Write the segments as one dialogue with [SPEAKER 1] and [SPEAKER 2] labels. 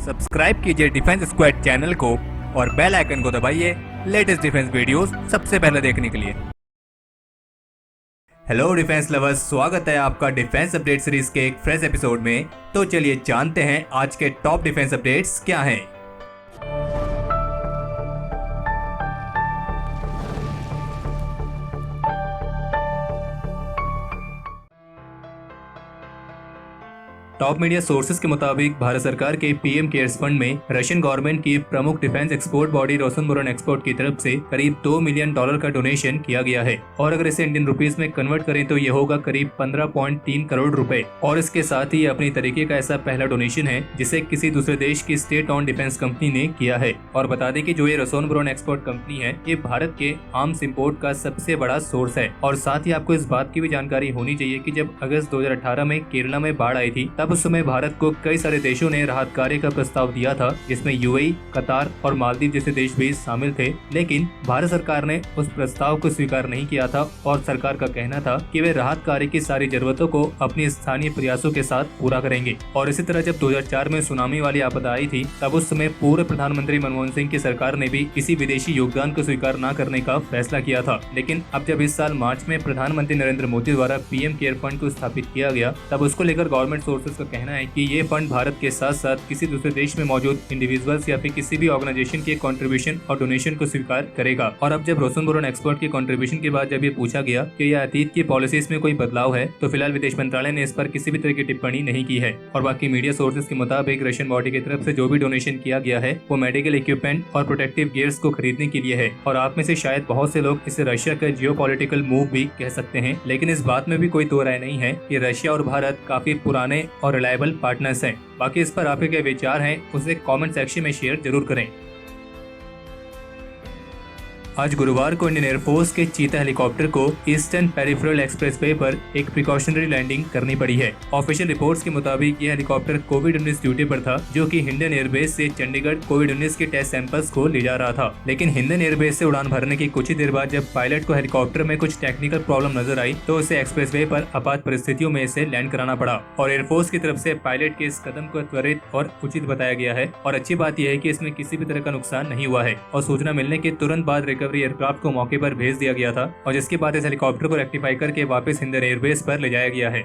[SPEAKER 1] Subscribe कीजिए defence squad channel को और बेल आइकन को दबाइए लेटेस्ट डिफेंस वीडियोस सबसे पहले देखने के लिए। हेलो डिफेंस लवर्स, स्वागत है आपका डिफेंस अपडेट सीरीज के एक फ्रेश एपिसोड में। तो चलिए जानते हैं आज के टॉप डिफेंस अपडेट्स क्या हैं। टॉप मीडिया सोर्सेज के मुताबिक भारत सरकार के पीएम केयर्स फंड में रशियन गवर्नमेंट की प्रमुख डिफेंस एक्सपोर्ट बॉडी रोसनबोरनएक्सपोर्ट की तरफ से करीब $2 मिलियन का डोनेशन किया गया है और अगर इसे इंडियन रुपीस में कन्वर्ट करें तो ये होगा करीब 15.3 करोड़ रुपए। और इसके साथ ही अपनी तरीके का ऐसा पहला डोनेशन है जिसे किसी दूसरे देश की स्टेट ऑन डिफेंस कंपनी ने किया है। और बता दें कि जो ये रोसनबोरनएक्सपोर्ट कंपनी है ये भारत के आर्म्स इंपोर्ट का सबसे बड़ा सोर्स है। और साथ ही आपको इस बात की भी जानकारी होनी चाहिए कि जब अगस्त 2018 में केरला में बाढ़ आई थी तब उस समय भारत को कई सारे देशों ने राहत कार्य का प्रस्ताव दिया था जिसमें यूएई, कतार और मालदीव जैसे देश भी शामिल थे, लेकिन भारत सरकार ने उस प्रस्ताव को स्वीकार नहीं किया था और सरकार का कहना था कि वे राहत कार्य की सारी जरूरतों को अपनी स्थानीय प्रयासों के साथ पूरा करेंगे। और इसी तरह जब 2004 में सुनामी वाली आपदा आई थी तब उस समय पूर्व प्रधानमंत्री मनमोहन सिंह की सरकार ने भी किसी विदेशी योगदान को स्वीकार न करने का फैसला किया था। लेकिन अब जब इस साल मार्च में प्रधानमंत्री नरेंद्र मोदी द्वारा पीएम केयर फंड को स्थापित किया गया तब उसको लेकर गवर्नमेंट सोर्सेज का कहना है कि ये फंड भारत के साथ साथ किसी दूसरे देश में मौजूद इंडिविजुअल्स या फिर किसी भी ऑर्गेनाइजेशन के कंट्रीब्यूशन और डोनेशन को स्वीकार करेगा। और अब जब रोसनबोरनएक्सपोर्ट के कंट्रीब्यूशन के बाद जब ये पूछा गया कि यह अतीत की पॉलिसीज में कोई बदलाव है तो फिलहाल विदेश मंत्रालय ने इस पर किसी भी तरह की टिप्पणी नहीं की है। और बाकी मीडिया सोर्सेज के मुताबिक रशियन बॉडी की तरफ से जो भी डोनेशन किया गया है वो मेडिकल इक्विपमेंट और प्रोटेक्टिव गियर्स को खरीदने के लिए है। और आप में से शायद बहुत से लोग इसे रशिया का जियोपॉलिटिकल मूव भी कह सकते हैं, लेकिन इस बात में भी कोई दो राय नहीं है कि रशिया और भारत काफी पुराने और रिलायबल पार्टनर्स हैं। बाकी इस पर आपके क्या विचार हैं उसे कमेंट सेक्शन में शेयर जरूर करें। आज गुरुवार को इंडियन एयरफोर्स के चीता हेलीकॉप्टर को ईस्टर्न पेरिफेरल एक्सप्रेसवे पर एक प्रिकॉशनरी लैंडिंग करनी पड़ी है। ऑफिशियल रिपोर्ट्स के मुताबिक यह हेलीकॉप्टर कोविड-19 ड्यूटी पर था जो कि हिंडन एयरबेस से चंडीगढ़ कोविड-19 के टेस्ट सैंपल्स को ले जा रहा था। लेकिन हिंडन एयरबेस से उड़ान भरने की कुछ ही देर बाद जब पायलट को हेलीकॉप्टर में कुछ टेक्निकल प्रॉब्लम नजर आई तो उसे एक्सप्रेसवे पर आपात परिस्थितियों में इसे लैंड कराना पड़ा। और एयरफोर्स की तरफ से पायलट के इस कदम को त्वरित और उचित बताया गया है। और अच्छी बात यह है कि इसमें किसी भी तरह का नुकसान नहीं हुआ है और सूचना मिलने के तुरंत बाद रिकवरी एयरक्राफ्ट को मौके पर भेज दिया गया था और जिसके बाद इस हेलीकॉप्टर को रेक्टिफाई करके वापस हिंडन एयरबेस पर ले जाया गया है।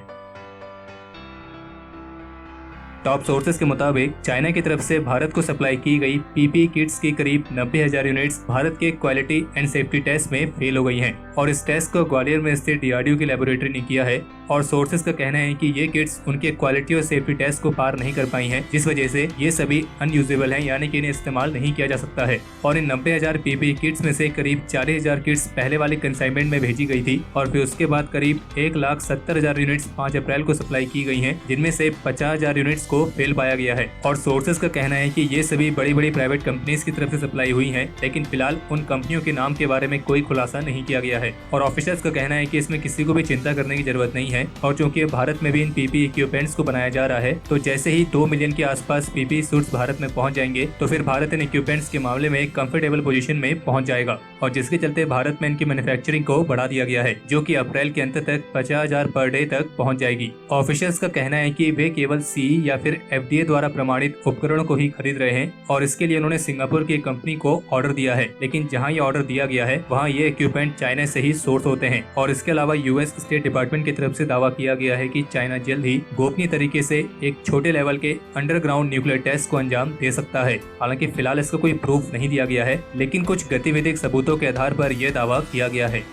[SPEAKER 1] टॉप सोर्सेज के मुताबिक चाइना की तरफ से भारत को सप्लाई की गई पीपीई किट्स की करीब 90,000 यूनिट्स भारत के क्वालिटी एंड सेफ्टी टेस्ट में फेल हो गई हैं और इस टेस्ट को ग्वालियर में स्थित डीआरडीओ की लेबोरेटरी ने किया है। और सोर्सेज का कहना है कि ये किट्स उनके क्वालिटी और सेफ्टी टेस्ट को पार नहीं कर पाई हैं, जिस वजह से ये सभी अनयूजेबल हैं, यानी कि इन्हें इस्तेमाल नहीं किया जा सकता है। और इन 90,000 पीपीई किट्स में से करीब 40,000 किट्स पहले वाले कंसाइनमेंट में भेजी गई थी और फिर उसके बाद करीब 1,70,000 यूनिट्स 5 अप्रैल को सप्लाई की गई हैं, जिनमें से 50,000 यूनिट्स को फेल पाया गया है। और सोर्सेज का कहना है कि ये सभी बड़ी बड़ी प्राइवेट कंपनीज की तरफ से सप्लाई हुई हैं, लेकिन फिलहाल उन कंपनियों के नाम के बारे में कोई खुलासा नहीं किया गया है। और ऑफिसर्स का कहना है कि इसमें किसी को भी चिंता करने की जरूरत नहीं है और चूंकि भारत में भी इन पीपीई इक्विपमेंट्स को बनाया जा रहा है तो जैसे ही 2 मिलियन के आसपास पीपीई सूट्स भारत में पहुंच जाएंगे तो फिर भारत इन इक्विपमेंट्स के मामले में एक कंफर्टेबल पोजीशन में पहुंच जाएगा और जिसके चलते भारत में इनकी मैन्युफैक्चरिंग को बढ़ा दिया गया है जो कि अप्रैल के अंत तक 50,000 पर डे तक पहुंच जाएगी। ऑफिशियल्स का कहना है कि वे केवल सीई या फिर एफडीए द्वारा प्रमाणित उपकरणों को ही खरीद रहे हैं और इसके लिए उन्होंने सिंगापुर की कंपनी को ऑर्डर दिया है, लेकिन जहां ये ऑर्डर दिया गया है वहां ये इक्विपमेंट चाइना से ही सोर्स होते हैं। और इसके अलावा यूएस स्टेट डिपार्टमेंट की तरफ से दावा किया गया है कि चाइना जल्द ही गोपनीय तरीके से एक छोटे लेवल के अंडरग्राउंड न्यूक्लियर टेस्ट को अंजाम दे सकता है। हालांकि फिलहाल इसका कोई प्रूफ नहीं दिया गया है, लेकिन कुछ गतिविधिक सबूतों के आधार पर यह दावा किया गया है।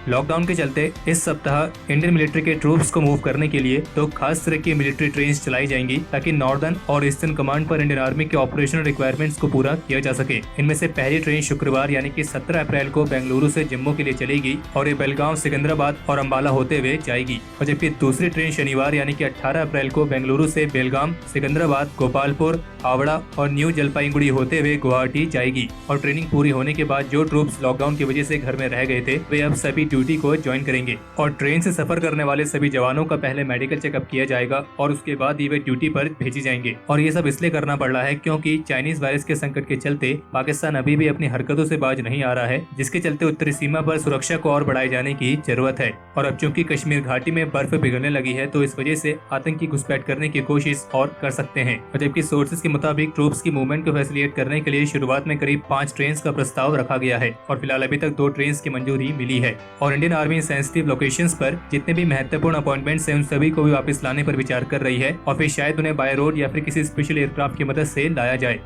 [SPEAKER 1] लॉकडाउन के चलते इस सप्ताह इंडियन मिलिट्री के ट्रूप्स को मूव करने के लिए तो खास तरह की मिलिट्री ट्रेन्स चलाई जाएंगी ताकि नॉर्दर्न और ईस्टर्न कमांड पर इंडियन आर्मी के ऑपरेशनल रिक्वायरमेंट्स को पूरा किया जा सके। इनमें से पहली ट्रेन शुक्रवार यानी कि 17 अप्रैल को बेंगलुरु से जम्मू के लिए चलेगी और ये बेलगांव, सिकंदराबाद और अम्बाला होते हुए जाएगी। और जबकि दूसरी ट्रेन शनिवार यानी कि 18 अप्रैल को बेंगलुरु से बेलगाम, सिकंदराबाद, गोपालपुर, हावड़ा और न्यू जलपाईगुड़ी होते हुए गुवाहाटी जाएगी। और ट्रेनिंग पूरी होने के बाद जो ट्रूप्स लॉकडाउन की वजह से घर में रह गए थे वे अब सभी ड्यूटी को ज्वाइन करेंगे और ट्रेन से सफर करने वाले सभी जवानों का पहले मेडिकल चेकअप किया जाएगा और उसके बाद ही वे ड्यूटी पर भेजे जाएंगे। और ये सब इसलिए करना पड़ रहा है क्योंकि चाइनीज वायरस के संकट के चलते पाकिस्तान अभी भी अपनी हरकतों से बाज नहीं आ रहा है, जिसके चलते उत्तरी सीमा पर सुरक्षा को और बढ़ाए जाने की जरूरत है। और अब चूंकि कश्मीर घाटी में बर्फ पिघलने लगी है तो इस वजह से आतंकी घुसपैठ करने की कोशिश और कर सकते हैं। और जबकि सोर्सेज के मुताबिक ट्रूप्स की मूवमेंट को फैसिलिटेट करने के लिए शुरुआत में करीब 5 ट्रेन का प्रस्ताव रखा गया है और फिलहाल अभी तक 2 ट्रेन की मंजूरी मिली है। और इंडियन आर्मी सेंसिटिव लोकेशंस पर जितने भी महत्वपूर्ण अपॉइंटमेंट्स हैं उन सभी को भी वापस लाने पर विचार कर रही है और फिर शायद उन्हें बाय रोड या फिर किसी स्पेशल एयरक्राफ्ट की मदद से लाया जाए।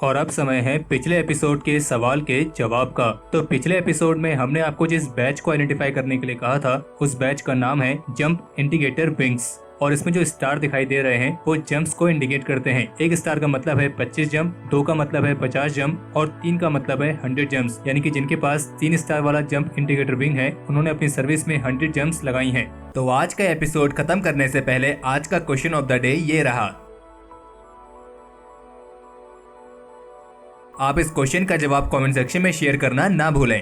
[SPEAKER 1] और अब समय है पिछले एपिसोड के सवाल के जवाब का। तो पिछले एपिसोड में हमने आपको जिस बैच को आइडेंटिफाई करने के लिए कहा था उस बैच का नाम है जंप इंडिकेटर विंग्स। और इसमें जो स्टार दिखाई दे रहे हैं वो जंप्स को इंडिकेट करते हैं। 1 स्टार का मतलब है 25 जंप, 2 का मतलब है 50 जंप और 3 का मतलब है 100 जंप्स। यानी कि जिनके पास 3 स्टार वाला जंप इंडिकेटर विंग है उन्होंने अपनी सर्विस में 100 जंप्स लगाई हैं। तो आज का एपिसोड खत्म करने से पहले आज का क्वेश्चन ऑफ द डे ये रहा। आप इस क्वेश्चन का जवाब कमेंट सेक्शन में शेयर करना ना भूलें।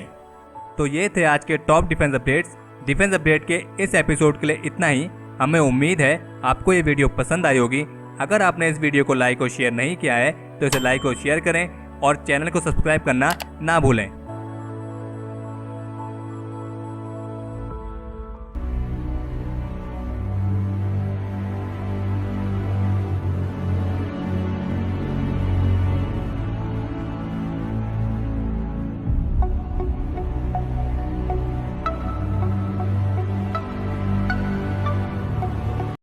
[SPEAKER 1] तो ये थे आज के top defence updates. Defence update के इस एपिसोड के लिए इतना ही। हमें उम्मीद है आपको ये वीडियो पसंद आई होगी। अगर आपने इस वीडियो को लाइक और शेयर नहीं किया है तो इसे लाइक और शेयर करें और चैनल को सब्सक्राइब करना ना भूलें।